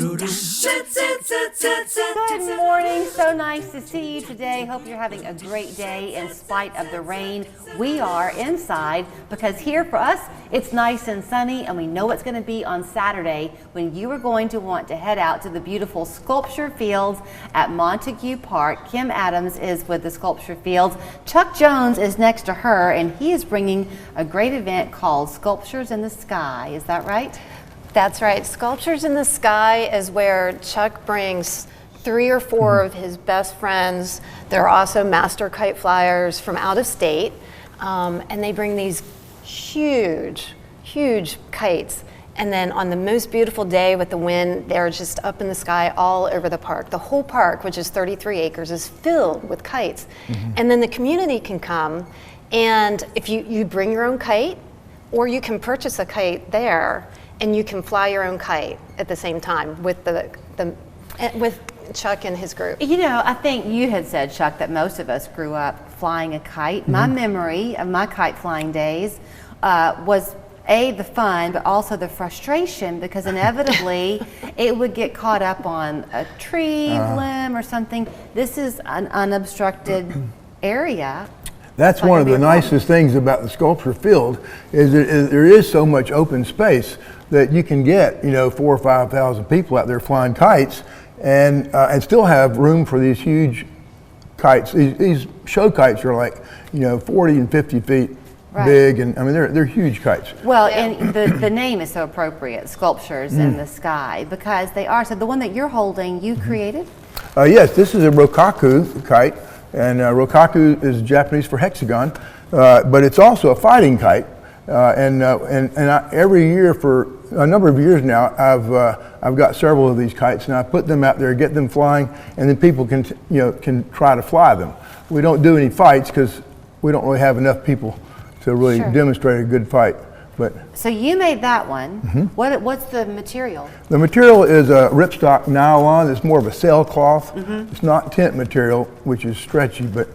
Good morning. So nice to see you today. Hope you're having a great day in spite of the rain. We are inside because here for us it's nice and sunny, and we know it's going to be on Saturday when you are going to want to head out to the beautiful sculpture fields at Montague Park. Kim Adams is with the sculpture fields. Chuck Jones is next to her, and he is bringing a great event called Sculptures in the Sky. Is that right? That's right. Sculptures in the Sky is where Chuck brings 3 or 4 of his best friends. They're also master kite flyers from out of state, and they bring these huge kites. And then on the most beautiful day with the wind, they're just up in the sky all over the park. The whole park, which is 33 acres, is filled with kites. And then the community can come, and if you bring your own kite, or you can purchase a kite there, and you can fly your own kite at the same time with with Chuck and his group. You know, I think you had said, Chuck, that most of us grew up flying a kite. My memory of my kite flying days was the fun, but also the frustration, because inevitably it would get caught up on a tree limb or something. This is an unobstructed area. That's one of the nicest things about the sculpture field is that there is so much open space that you can get, 4,000 or 5,000 people out there flying kites, and still have room for these huge kites. These show kites are like 40 and 50 feet big, and I mean they're huge kites. Well, and the name is so appropriate, Sculptures in the Sky, because they are. So the one that you're holding, you created? Yes, this is a rokaku kite. And rokaku is Japanese for hexagon, but it's also a fighting kite. And every year for a number of years now, I've got several of these kites, and I put them out there, get them flying, and then people can try to fly them. We don't do any fights because we don't really have enough people to really demonstrate a good fight. So you made that one. What's the material? The material is a ripstop nylon. It's more of a sailcloth. It's not tent material, which is stretchy, but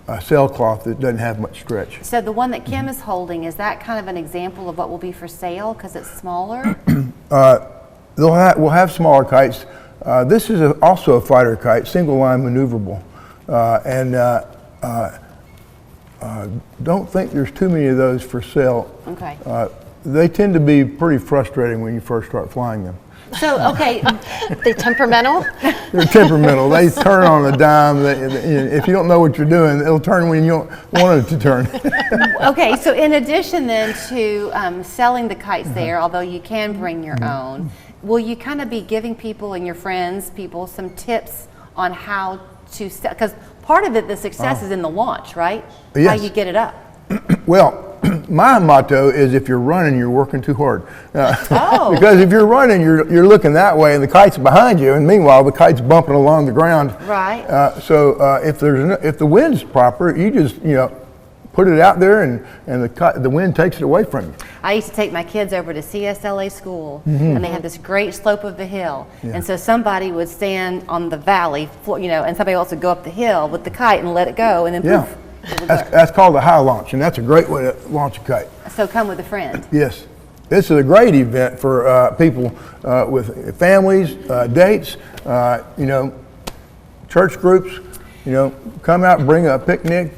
a sailcloth that doesn't have much stretch. So the one that Kim is holding, is that kind of an example of what will be for sale because it's smaller? We'll have smaller kites. This is also a fighter kite, single line maneuverable. Don't think there's too many of those for sale. Okay. They tend to be pretty frustrating when you first start flying them. So, okay. They temperamental? They're temperamental. They turn on a dime. If you don't know what you're doing, it'll turn when you don't want it to turn. Okay, so in addition then to selling the kites there, although you can bring your own, will you kind of be giving people and your friends, some tips on how to sell? Because part of it, the success is in the launch, right? Yes. How you get it up. Well, my motto is if you're running, you're working too hard. Because if you're running, you're looking that way, and the kite's behind you, and meanwhile the kite's bumping along the ground. Right. So if the wind's proper, you just put it out there, and the wind takes it away from you. I used to take my kids over to CSLA school, and they had this great slope of the hill. And so somebody would stand on the valley, and somebody else would go up the hill with the kite and let it go, and then poof. That's called a high launch, and that's a great way to launch a kite. So come with a friend. Yes. This is a great event for people with families, dates, church groups. Come out and bring a picnic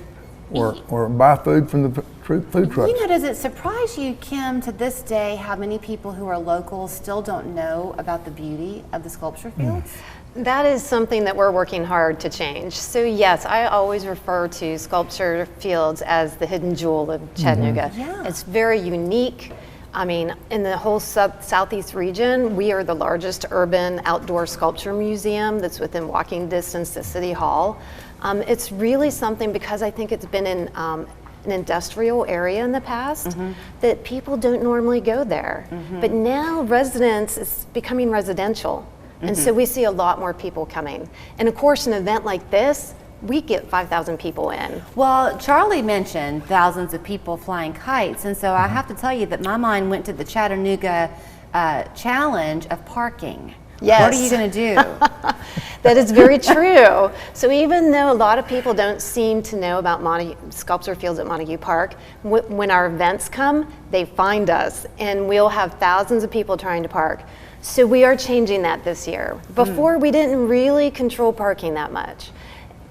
or buy food from the food trucks. Does it surprise you, Kim, to this day, how many people who are local still don't know about the beauty of the sculpture fields? That is something that we're working hard to change. So yes, I always refer to sculpture fields as the hidden jewel of Chattanooga. It's very unique. I mean, in the whole southeast region, we are the largest urban outdoor sculpture museum that's within walking distance to City Hall. It's really something, because I think it's been in an industrial area in the past, that people don't normally go there. But now it's becoming residential. And so we see a lot more people coming. And of course, an event like this, we get 5,000 people in. Well, Charlie mentioned thousands of people flying kites, and so I have to tell you that my mind went to the Chattanooga challenge of parking. Yes. What are you going to do? That is very true. So even though a lot of people don't seem to know about sculpture fields at Montague Park, when our events come, they find us, and we'll have thousands of people trying to park. So we are changing that this year. Before, we didn't really control parking that much.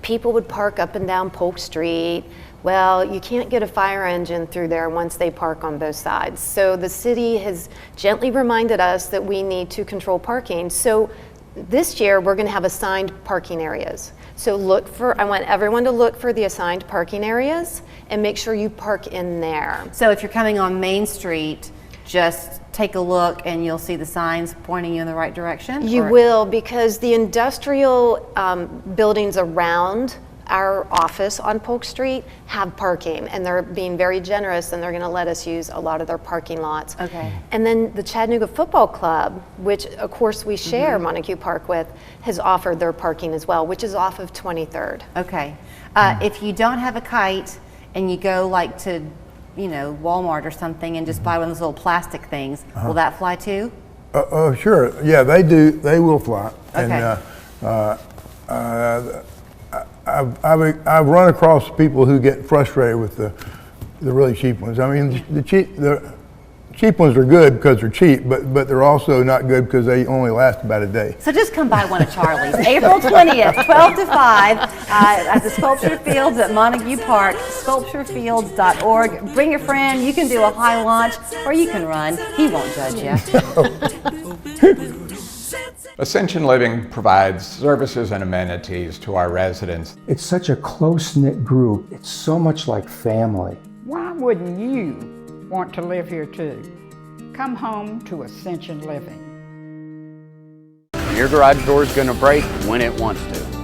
People would park up and down Polk Street. Well, you can't get a fire engine through there once they park on both sides. So the city has gently reminded us that we need to control parking. So this year, we're going to have assigned parking areas. So I want everyone to look for the assigned parking areas and make sure you park in there. So if you're coming on Main Street, just take a look and you'll see the signs pointing you in the right direction? You will, because the industrial buildings around our office on Polk Street have parking, and they're being very generous, and they're going to let us use a lot of their parking lots. Okay. And then the Chattanooga Football Club, which of course we share Montague Park with, has offered their parking as well, which is off of 23rd. Okay. If you don't have a kite and you go like to, Walmart or something and just buy one of those little plastic things, will that fly too? Sure. Yeah, they do. They will fly. Okay. And I've run across people who get frustrated with the really cheap ones. I mean, the cheap ones are good because they're cheap, but they're also not good because they only last about a day. So just come by one of Charlie's. April 20th, 12 to 5 at the Sculpture Fields at Montague Park, sculpturefields.org. Bring your friend. You can do a high launch or you can run. He won't judge you. Ascension Living provides services and amenities to our residents. It's such a close-knit group. It's so much like family. Why wouldn't you want to live here too? Come home to Ascension Living. Your garage door is going to break when it wants to.